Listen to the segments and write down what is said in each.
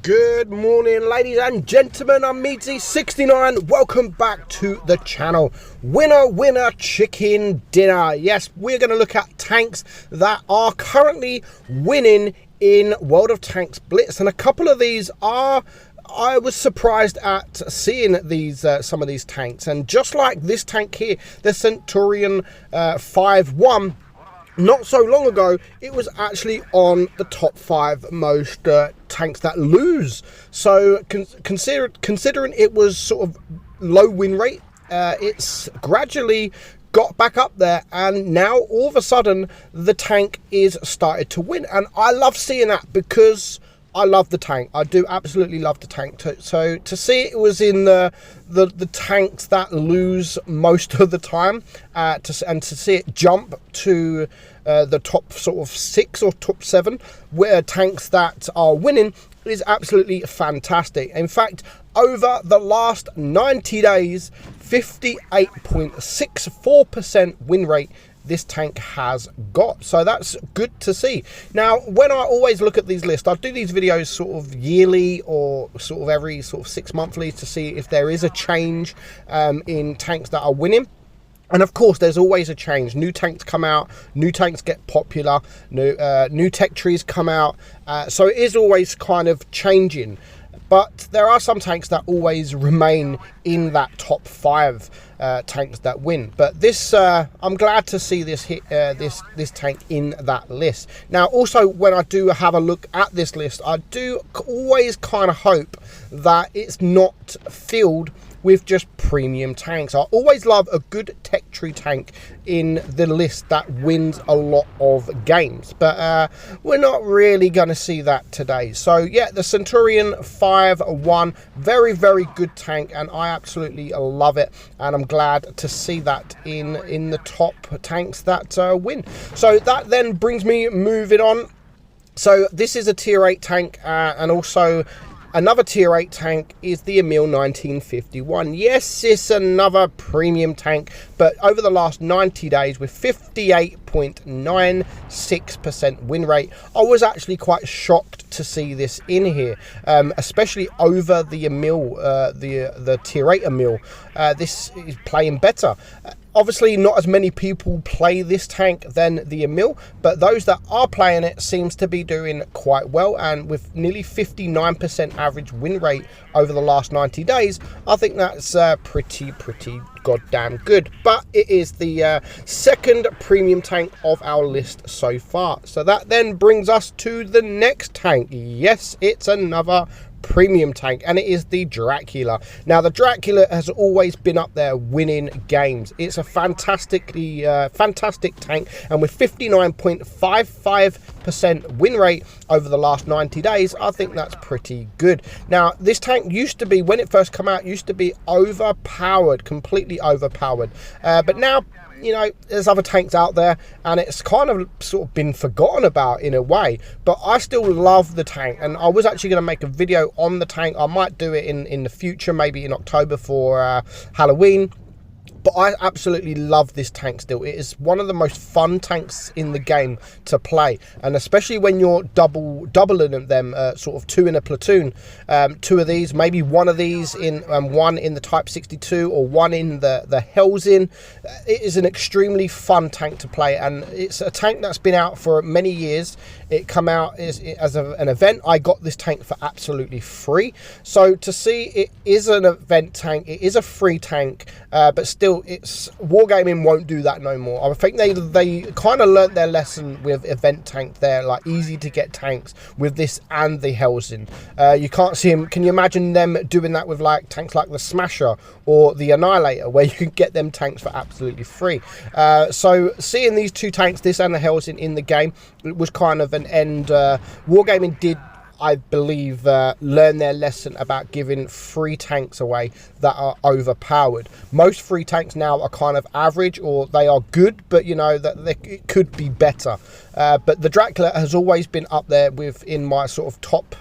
Good morning, ladies and gentlemen. I'm meadsy69. Welcome back to the channel. Winner chicken dinner. Yes, we're going to look at tanks that are currently winning in World of Tanks Blitz, and a couple of these are, I was surprised at seeing these some of these tanks. And just like this tank here, the Centurion 5-1, not so long ago, it was actually on the top 5 most tanks that lose. So considering it was sort of low win rate, it's gradually got back up there, and now all of a sudden the tank is started to win. And I love seeing that because I love the tank. I do absolutely love the tank. So to see it was in the tanks that lose most of the time, and to see it jump to the top sort of 6 or top 7 where tanks that are winning is absolutely fantastic. In fact, over the last 90 days, 58.64% win rate this tank has got. So that's good to see. Now, when I always look at these lists, I do these videos sort of yearly or sort of every sort of 6 monthly to see if there is a change in tanks that are winning. And of course, there's always a change. New tanks come out, new tanks get popular, new tech trees come out. So it is always kind of changing. But there are some tanks that always remain in that top 5 tanks that win. But this, I'm glad to see this hit this tank in that list. Now, also when I do have a look at this list, I do always kind of hope that it's not filled with just premium tanks. I always love a good tech tree tank in the list that wins a lot of games, but we're not really going to see that today. So yeah, the Centurion 5-1, very good tank, and I absolutely love it, and I'm glad to see that in the top tanks that win. So that then brings me moving on. So this is a tier 8 tank, and also another tier 8 tank is the Emil 1951. Yes, it's another premium tank, but over the last 90 days with 58.96% win rate, I was actually quite shocked to see this in here, especially over the Emil, the tier 8 Emil. This is playing better. Obviously, not as many people play this tank than the Emil, but those that are playing it seems to be doing quite well. And with nearly 59% average win rate over the last 90 days, I think that's pretty goddamn good. But it is the second premium tank of our list so far. So that then brings us to the next tank. Yes, it's another premium tank, and it is the Dracula. Now, the Dracula has always been up there winning games. It's a fantastic tank, and with 59.55% win rate over the last 90 days, I think that's pretty good. Now, this tank used to be, when it first came out, used to be overpowered, completely overpowered, but now, you know, there's other tanks out there, and it's kind of sort of been forgotten about in a way, but I still love the tank, and I was actually going to make a video on the tank. I might do it in the future, maybe in October for Halloween. But I absolutely love this tank still. It is one of the most fun tanks in the game to play, and especially when you're doubling them, sort of 2 in a platoon, 2 of these, maybe 1 of these in one in the Type 62 or 1 in the Hellsin. It is an extremely fun tank to play, and it's a tank that's been out for many years. It come out as an event. I got this tank for absolutely free. So to see it is an event tank, it is a free tank, but still, it's wargaming won't do that no more. I think they kind of learnt their lesson with event tank there, like easy to get tanks with this and the Hellsin. You can't see them. Can you imagine them doing that with like tanks like the Smasher or the Annihilator, where you can get them tanks for absolutely free? So seeing these 2 tanks, this and the Hellsin, in the game, it was kind of an end. Wargaming did, I believe, learn their lesson about giving free tanks away that are overpowered. Most free tanks now are kind of average, or they are good, but you know that it could be better. But the Dracula has always been up there in my sort of top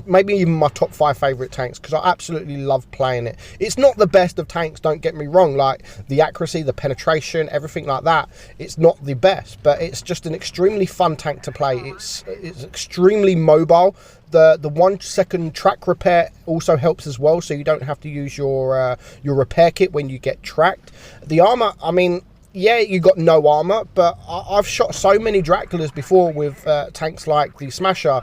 maybe even my top 5 favorite tanks, because I absolutely love playing it. It's not the best of tanks, don't get me wrong, like the accuracy, the penetration, everything like that, it's not the best, but it's just an extremely fun tank to play. It's extremely mobile. The 1 second track repair also helps as well, so you don't have to use your repair kit when you get tracked. The armor, I mean, yeah, you got no armor, but I've shot so many Draculas before with tanks like the Smasher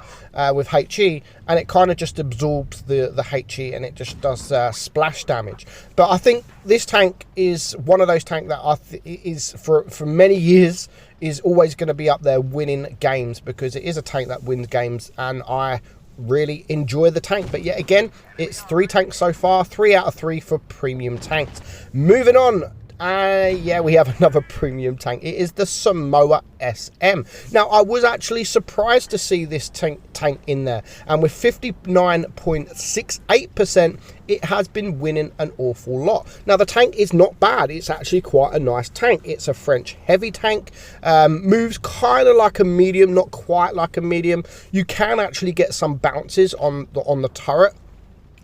with HE, and it kind of just absorbs the HE, and it just does splash damage. But I think this tank is one of those tanks that is for many years is always going to be up there winning games, because it is a tank that wins games, and I really enjoy the tank. But yet again, it's 3 tanks so far, 3 out of 3 for premium tanks. Moving on. Yeah, we have another premium tank. It is the Samoa SM. Now, I was actually surprised to see this tank in there, and with 59.68%, it has been winning an awful lot. Now, the tank is not bad. It's actually quite a nice tank. It's a French heavy tank, moves kind of like a medium, not quite like a medium. You can actually get some bounces on the turret.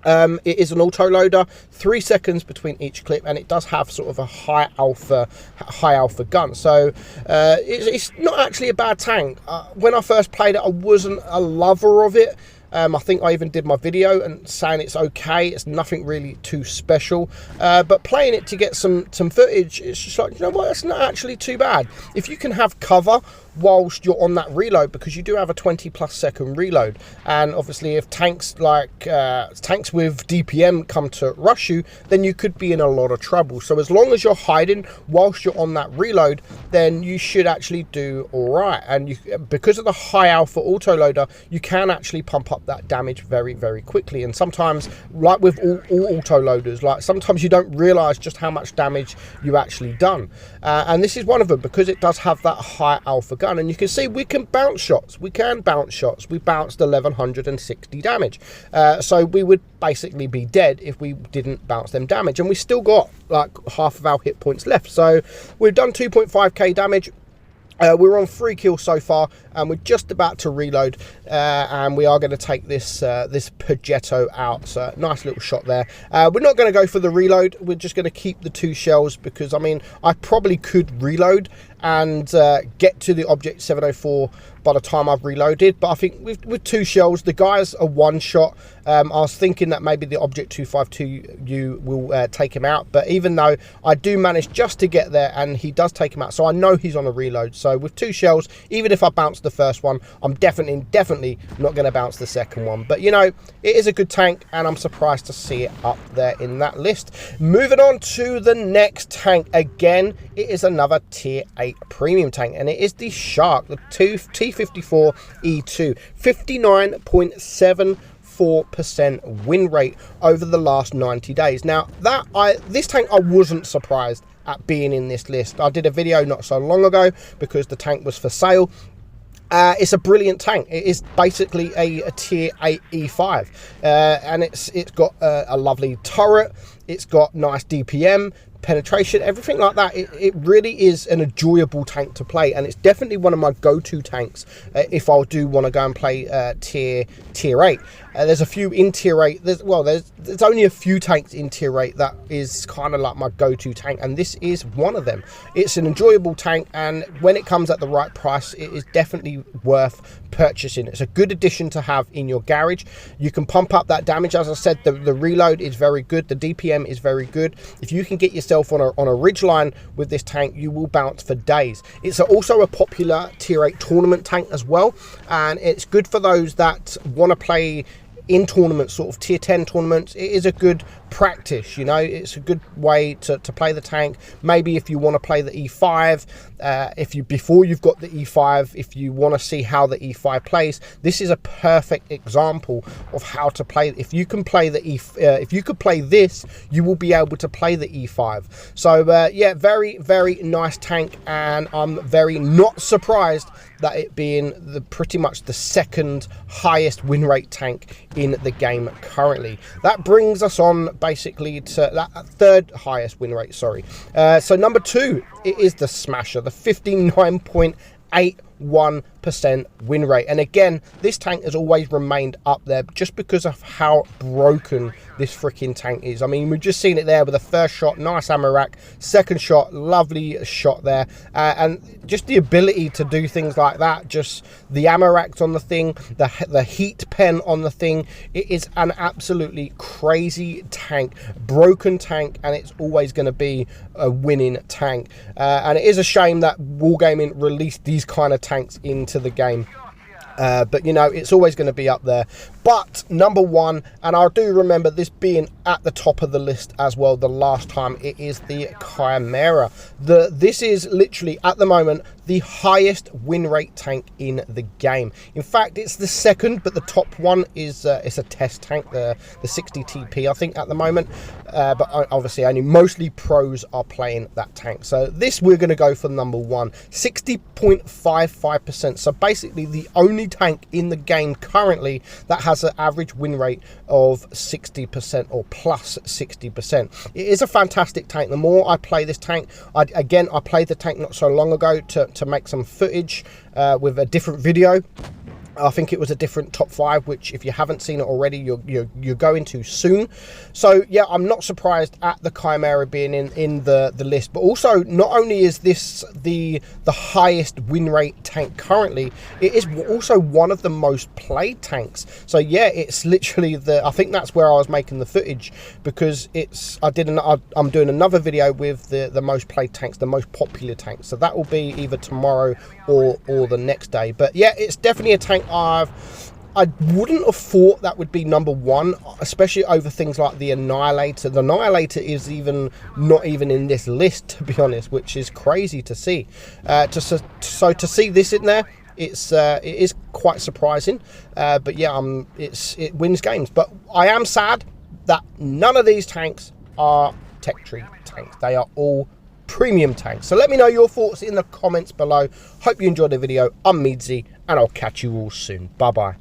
It is an auto loader, 3 seconds between each clip, and it does have sort of a high alpha gun. So it's not actually a bad tank. When I first played it, I wasn't a lover of it. I think I even did my video and saying it's okay, it's nothing really too special, but playing it to get some footage, it's just like, you know what, it's not actually too bad. If you can have cover whilst you're on that reload, because you do have a 20+ second reload, and obviously if tanks like tanks with DPM come to rush you, then you could be in a lot of trouble. So as long as you're hiding whilst you're on that reload, then you should actually do all right. And because of the high alpha autoloader, you can actually pump up that damage very, very quickly. And sometimes, like with all autoloaders, like sometimes you don't realize just how much damage you actually done, and this is one of them, because it does have that high alpha gun. And you can see we can bounce shots. We bounced 1160 damage. So we would basically be dead if we didn't bounce them damage. And we still got like half of our hit points left. So we've done 2.5k damage. We're on 3 kills so far, and we're just about to reload, and we are going to take this Progetto out. So nice little shot there. We're not going to go for the reload. We're just going to keep the 2 shells, because I mean, I probably could reload and get to the object 704 by the time I've reloaded, but I think with 2 shells, the guys are 1 shot. I was thinking that maybe the object 252U will take him out, but even though I do manage just to get there, and he does take him out, so I know he's on a reload. So with 2 shells, even if I bounce the first one, I'm definitely not going to bounce the second one. But you know, it is a good tank, and I'm surprised to see it up there in that list. Moving on to the next tank. Again, it is another tier 8 premium tank, and it is the Shark, the T54E2, 59.74% win rate over the last 90 days. Now, this tank I wasn't surprised at being in this list. I did a video not so long ago because the tank was for sale. It's a brilliant tank. It is basically a tier 8 E5, and it's got a lovely turret. It's got nice DPM, penetration, everything like that. It really is an enjoyable tank to play, and it's definitely one of my go-to tanks if I do want to go and play tier 8. There's a few in tier 8. There's only a few tanks in tier 8 that is kind of like my go-to tank, and this is one of them. It's an enjoyable tank, and when it comes at the right price, it is definitely worth purchasing. It's a good addition to have in your garage. You can pump up that damage. As I said, the reload is very good. The DPM is very good. If you can get yourself on a ridge line with this tank, you will bounce for days. It's also a popular tier 8 tournament tank as well, and it's good for those that want to play in tournaments, sort of tier 10 tournaments. It is a good practice, you know. It's a good way to play the tank. Maybe if you want to play the E5, before you've got the E5, if you want to see how the E5 plays, this is a perfect example of how to play. If you can play the if you could play this, you will be able to play the E5. So yeah, very, very nice tank, and I'm very not surprised that it being pretty much the 2nd highest win rate tank in the game currently. That brings us on basically to that 3rd highest win rate, sorry. So number 2, it is the Smasher, the 59.81% 60% win rate. And again, this tank has always remained up there just because of how broken this freaking tank is. I mean, we've just seen it there with the first shot, nice ammo rack, second shot, lovely shot there, and just the ability to do things like that, just the ammo racks on the thing, the heat pen on the thing. It is an absolutely crazy tank, broken tank, and it's always going to be a winning tank. And it is a shame that Wargaming released these kind of tanks into the game. But you know, it's always going to be up there. But number one, and I do remember this being at the top of the list as well the last time, it is the Chimera. This is literally at the moment the highest win rate tank in the game. In fact, it's the second, but the top one is it's a test tank, the 60 TP I think at the moment. But obviously only mostly pros are playing that tank. So this we're going to go for number one, 60.55%. So basically the only tank in the game currently that has an average win rate of 60% or plus 60%. It is a fantastic tank. The more I play this tank, I played the tank not so long ago to make some footage with a different video. I think it was a different top 5, which if you haven't seen it already, you're going to soon. So yeah, I'm not surprised at the Chimera being in the list. But also, not only is this the highest win rate tank currently, it is also one of the most played tanks. So yeah, it's literally I think that's where I was making the footage, because I'm doing another video with the most played tanks, the most popular tanks. So that will be either tomorrow or the next day. But yeah, it's definitely a tank I wouldn't have thought that would be number one, especially over things like the Annihilator. The Annihilator is not even in this list, to be honest, which is crazy to see. So to see this in there, it is quite surprising. But yeah, it wins games. But I am sad that none of these tanks are tech tree tanks. They are all premium tanks. So let me know your thoughts in the comments below. Hope you enjoyed the video. I'm Meadsy, and I'll catch you all soon. Bye bye.